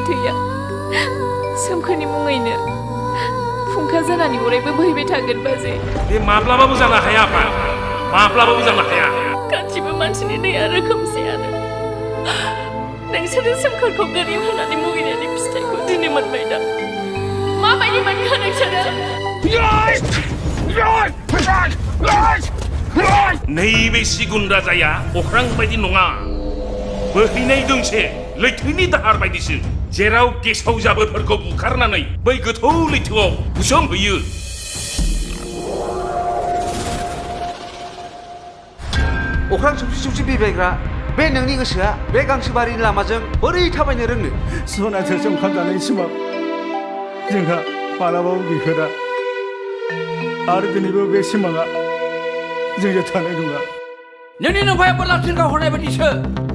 थैया सोमखोरनि मुङैनो फुंखा जानानै अरायबो बोहैबाय थागोन बाजै बे माब्लाबाबो जानो हाया आफा माब्लाबाबो जानो हाया गासिबो मानसिनि दैया रोखोमसेयानो नोंसोरो सोमखोरखौ गोरिब होननानै मुगैनायनि फिथाइखौ दिनै मोनबाय दा माबायदि मोनखो नोंसोरो नैबे सिगुन राजाया अख्रां बायदि नङा बोहैनाय दोंसे लैथोनि दाहार बायदिसो जेराव गेसाव जाबोरफोरखौ बुखारनानै बै गोथौ लैथोआव बुसोमहैयो अख्रां सौसि बिरबायग्रा बे नोंनि गोसोआ बे गांसोबारिनि लामाजों बोरै थाबायनो रोंनो सनाथोरजों ओंखाम जानायनि सिमां जोंहा मालाबाबो गैफेरा आरो दिनैबो बे सिमाङा जोंजों थानाय नङा नोंनि नोमफाया बोरलाबसिन गावहरनाय बायदिसो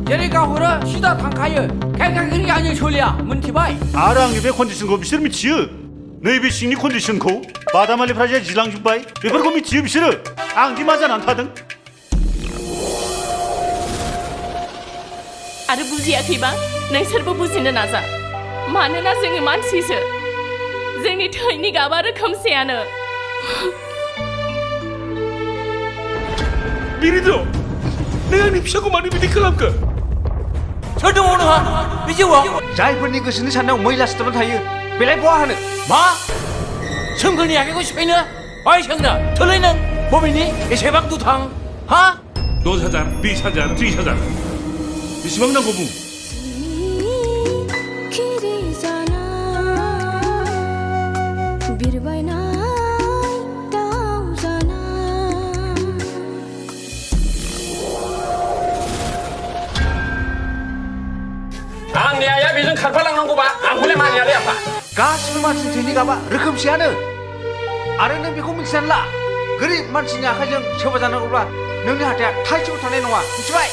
जेरै गावहरो सिदा थांखायो खेंखेंखेंनि आंजों सोलिया मोनथिबाय आरो आंनि बे कन्डिसनखौ बिसोर मिथियो नैबे सिंनि कन्डिसनखौ बादामालिफ्रा जे जिलांजोब्बाय बेफोरखौ मिथियो बिसोरो आं दि मा जानानै थादों आरो बुजियाखैबा नोंसोरबो बुजिनो नाजा मानोना जोङो मानसिसो जोंनि थैनि गाबा रोखोमसेयानो बिरिद' नों आंनि फिसाखौ मानो बिदि खालामखो सोर दङ नोंहा बे जिउआव जायफोरनि गोसोनि साननायाव मैला सिथाबनानै थायो बेलाय बहा होनो मा सोमखोरनि आखाइखौ सिफायनो ओइ सेंग्रा थोलै नों बबेनि एसेबां दुथां हा 10,000 20,000 30,000 बेसेबां नांगौ बुं आंनि आइया बेजों खारफालांनांगौबा आंखौलाय मानियालै आफा गासिबो मानसिनि थैनि गाबा रोखोमसेयानो आरो नों बेखौ मिथिनानै ला गोरिब मानसिनि आखाइजों सोबा जानांगौब्ला नोंनि हाथाया थाइसेबो थानाय नङा मिथिबाय